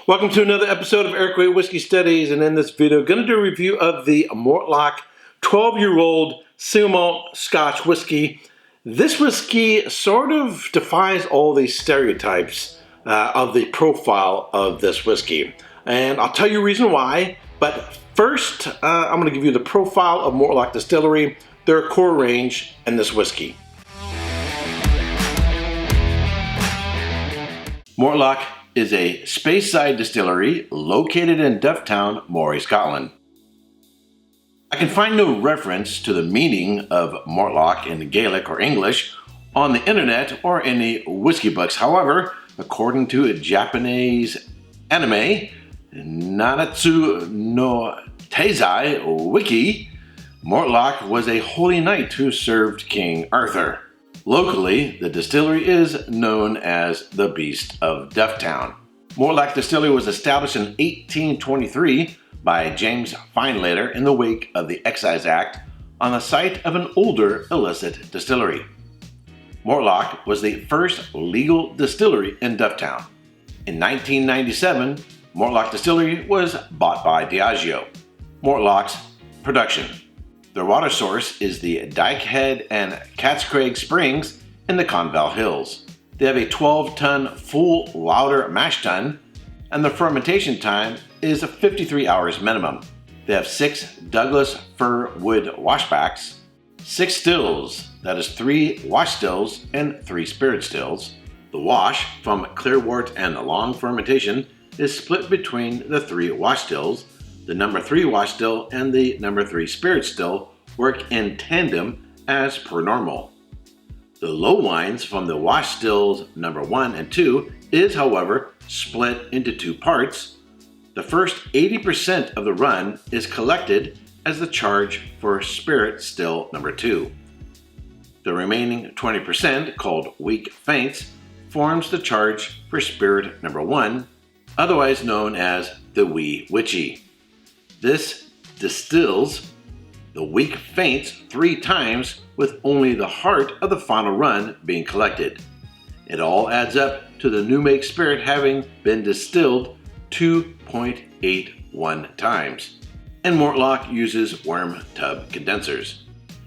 Welcome to another episode of Erik Wait Whiskey Studies, and in this video, I'm going to do a review of the Mortlach 12-year-old single malt Scotch whiskey. This whiskey sort of defies all the stereotypes of the profile of this whiskey, and I'll tell you a reason why. But first, I'm going to give you the profile of Mortlach Distillery, their core range, and this whiskey. Mortlach is a space-side distillery located in Dufftown, Moray, Scotland. I can find no reference to the meaning of Mortlach in Gaelic or English on the internet or in the whiskey books. However, according to a Japanese anime, Nanatsu no Taizai Wiki, Mortlach was a holy knight who served King Arthur. Locally, the distillery is known as the Beast of Dufftown. Mortlach Distillery was established in 1823 by James Findlater in the wake of the Excise Act on the site of an older illicit distillery. Mortlach was the first legal distillery in Dufftown. In 1997, Mortlach Distillery was bought by Diageo. Mortlach's production. Their water source is the Dykehead and Catscraig Springs in the Conval Hills. They have a 12-ton full lauter mash tun, and the fermentation time is 53 hours minimum. They have 6 Douglas fir wood washbacks, 6 stills, that is 3 wash stills and 3 spirit stills. The wash from clearwort and long fermentation is split between the 3 wash stills. The number 3 wash still and the number 3 spirit still work in tandem as per normal. The low wines from the wash stills number 1 and 2 is, however, split into 2 parts. The first 80% of the run is collected as the charge for spirit still number 2. The remaining 20%, called weak feints, forms the charge for spirit number 1, otherwise known as the wee witchy. This distills the weak feints 3 times with only the heart of the final run being collected. It all adds up to the new make spirit having been distilled 2.81 times. And Mortlach uses worm tub condensers.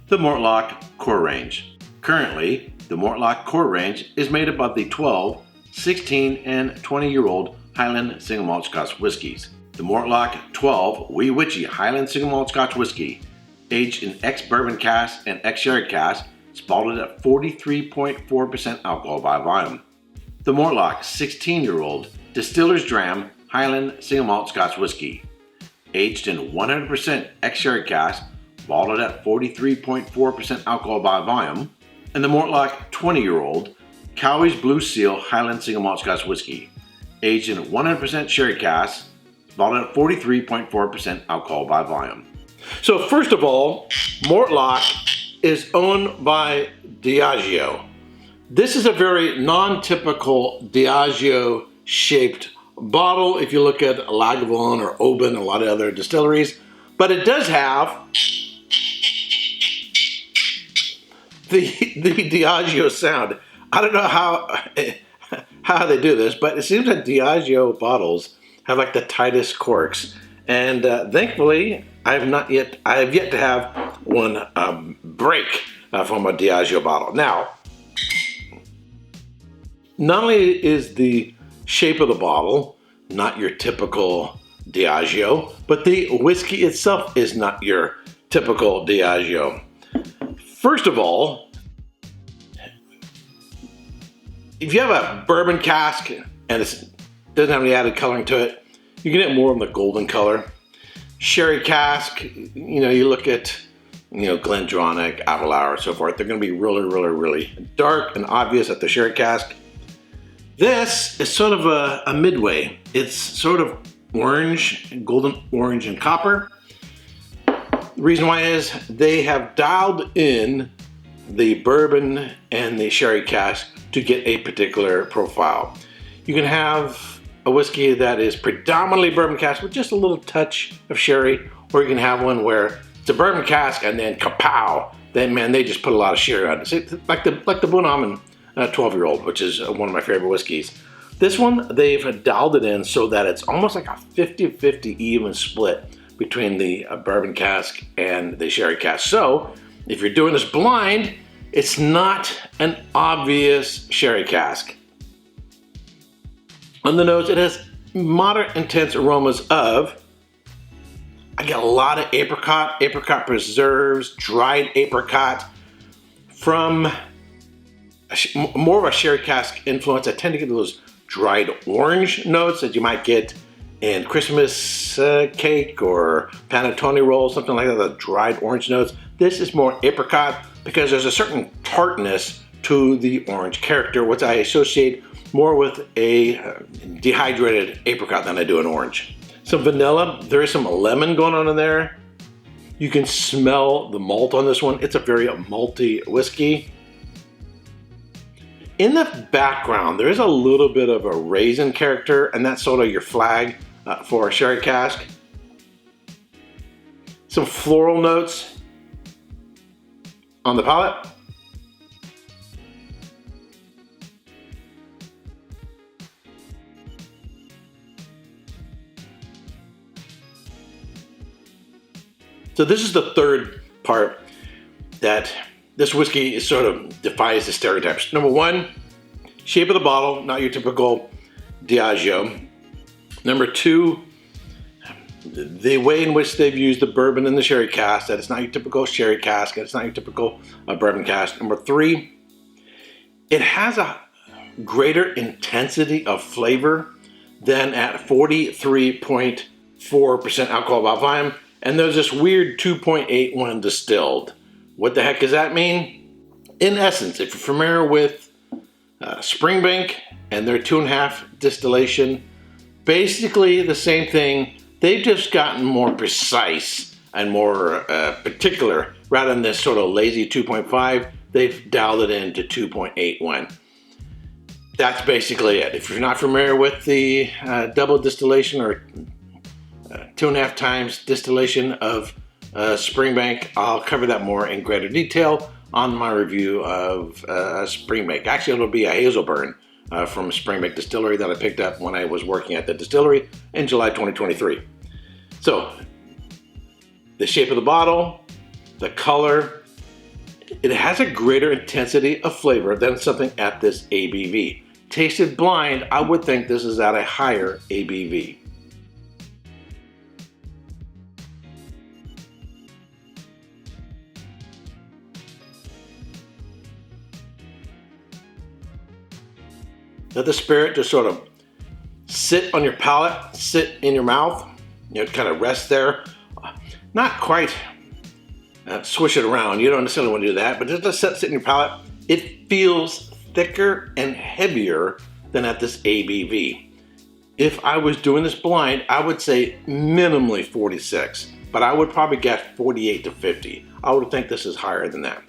The Mortlach core range. Currently, the Mortlach core range is made up of the 12, 16, and 20-year-old Highland single malt Scotch whiskies. The Mortlach 12 Wee Witchy Highland Single Malt Scotch Whisky, aged in ex-bourbon cask and ex-sherry cask, is bottled at 43.4% alcohol by volume. The Mortlach 16-year-old Distiller's Dram Highland Single Malt Scotch Whisky, aged in 100% ex-sherry cask, bottled at 43.4% alcohol by volume. And the Mortlach 20-year-old Cowie's Blue Seal Highland Single Malt Scotch Whisky, aged in 100% sherry cask, bottled at 43.4% alcohol by volume. So first of all, Mortlach is owned by Diageo. This is a very non-typical Diageo shaped bottle if you look at Lagavulin or Oban, a lot of other distilleries, but it does have the Diageo sound. I don't know how they do this, but it seems that Diageo bottles have like the tightest corks, and thankfully I have yet to have one break from a Diageo bottle. Now, not only is the shape of the bottle not your typical Diageo, but the whiskey itself is not your typical Diageo. First of all, if you have a bourbon cask and it doesn't have any added coloring to it, you can get more of the golden color. Sherry cask, you look at, Glendronach, Avalar, and so forth, they're going to be really, really, really dark and obvious at the sherry cask. This is sort of a midway. It's sort of orange, golden orange and copper. The reason why is they have dialed in the bourbon and the sherry cask to get a particular profile. You can have a whiskey that is predominantly bourbon cask with just a little touch of sherry, or you can have one where it's a bourbon cask and then kapow, then they just put a lot of sherry on it. Like the Bunnaman 12-year-old, which is one of my favorite whiskeys. This one, they've dialed it in so that it's almost like a 50-50 even split between the bourbon cask and the sherry cask. So if you're doing this blind, it's not an obvious sherry cask. On the nose, it has moderate intense aromas of, I get a lot of apricot preserves, dried apricot from more of a sherry cask influence. I tend to get those dried orange notes that you might get in Christmas cake or panettone roll, something like that, the dried orange notes. This is more apricot because there's a certain tartness to the orange character, which I associate more with a dehydrated apricot than I do an orange. Some vanilla, there is some lemon going on in there. You can smell the malt on this one. It's a very malty whiskey. In the background, there is a little bit of a raisin character, and that's sort of your flag for a sherry cask. Some floral notes on the palate. So this is the third part that this whiskey is sort of defies the stereotypes. Number one, shape of the bottle, not your typical Diageo. Number two, the way in which they've used the bourbon in the sherry cask, that it's not your typical sherry cask, and it's not your typical bourbon cask. Number three, it has a greater intensity of flavor than at 43.4% alcohol by volume. And there's this weird 2.81 distilled. What the heck does that mean? In essence, if you're familiar with Springbank and their 2.5 distillation, basically the same thing. They've just gotten more precise and more particular. Rather than this sort of lazy 2.5, they've dialed it into 2.81. That's basically it. If you're not familiar with the double distillation or 2.5 times distillation of Springbank, I'll cover that more in greater detail on my review of Springbank. Actually, it'll be a Hazelburn from Springbank Distillery that I picked up when I was working at the distillery in July 2023. So, the shape of the bottle, the color, it has a greater intensity of flavor than something at this ABV. Tasted blind, I would think this is at a higher ABV. Let the spirit just sort of sit on your palate, sit in your mouth, kind of rest there. Not quite swish it around, you don't necessarily want to do that, but just sit in your palate. It feels thicker and heavier than at this ABV. If I was doing this blind, I would say minimally 46, but I would probably get 48 to 50. I would think this is higher than that.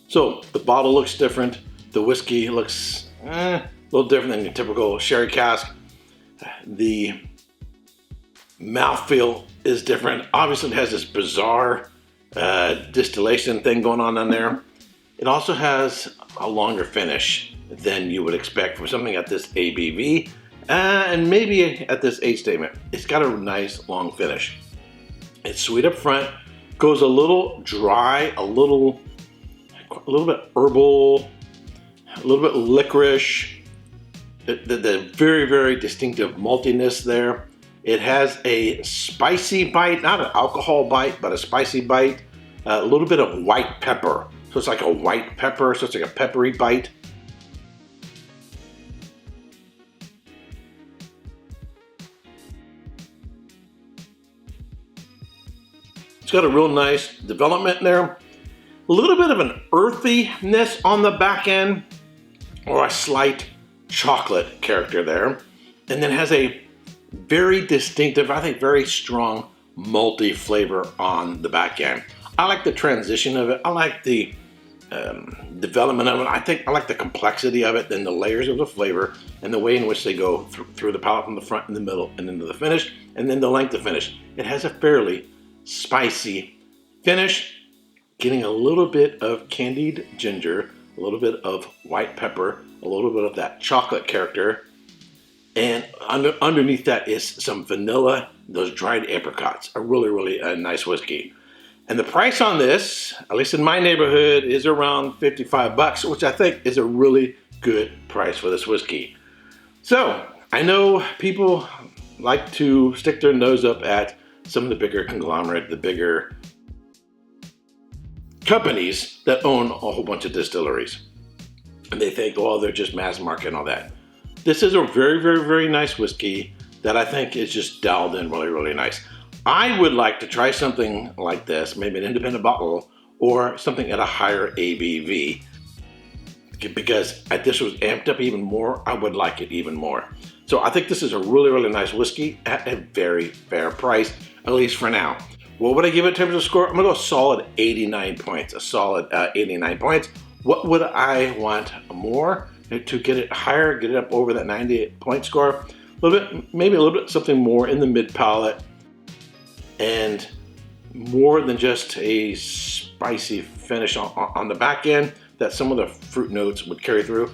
So the bottle looks different, the whiskey looks a little different than your typical sherry cask. The mouthfeel is different. Obviously, it has this bizarre distillation thing going on in there. It also has a longer finish than you would expect for something at this ABV and maybe at this age statement. It's got a nice long finish. It's sweet up front, goes a little dry, a little bit herbal, a little bit licorice, the very, very distinctive maltiness there. It has a spicy bite, not an alcohol bite, but a spicy bite, a little bit of white pepper. So it's like a white pepper, so it's like a peppery bite. It's got a real nice development there. A little bit of an earthiness on the back end, or a slight chocolate character there. And then has a very distinctive, I think very strong malty flavor on the back end. I like the transition of it. I like the development of it. I like the complexity of it, and the layers of the flavor, and the way in which they go through the palate from the front and the middle and into the finish, and then the length of finish. It has a fairly spicy finish, getting a little bit of candied ginger, a little bit of white pepper, a little bit of that chocolate character, And underneath that is some vanilla, those dried apricots. A really nice whiskey. And the price on this, at least in my neighborhood, is around 55 bucks, which I think is a really good price for this whiskey. So I know people like to stick their nose up at some of the bigger conglomerate, the bigger companies that own a whole bunch of distilleries. And they think, oh, they're just mass market and all that. This is a very nice whiskey that I think is just dialed in really nice. I would like to try something like this, maybe an independent bottle or something at a higher ABV. Because if this was amped up even more, I would like it even more. So I think this is a really nice whiskey at a very fair price, at least for now. What would I give it in terms of score? I'm gonna go solid 89 points, a solid 89 points. What would I want more? To get it higher, get it up over that 98 point score, a little bit, maybe a little bit something more in the mid palate, and more than just a spicy finish on the back end that some of the fruit notes would carry through.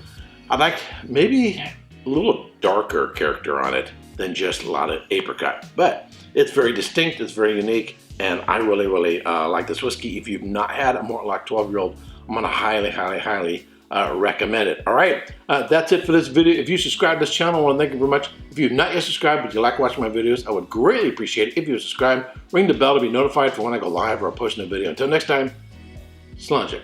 I'd like maybe a little darker character on it than just a lot of apricot, but it's very distinct, it's very unique, and I really like this whiskey. If you've not had a Mortlach 12-year-old, I'm gonna highly recommend it. All right, that's it for this video. If you subscribe to this channel, I want to thank you very much. If you've not yet subscribed, but you like watching my videos, I would greatly appreciate it if you would subscribe. Ring the bell to be notified for when I go live or I post a new video. Until next time, Sláinte.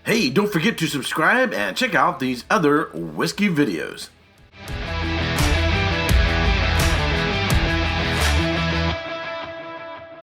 Hey, don't forget to subscribe and check out these other whiskey videos.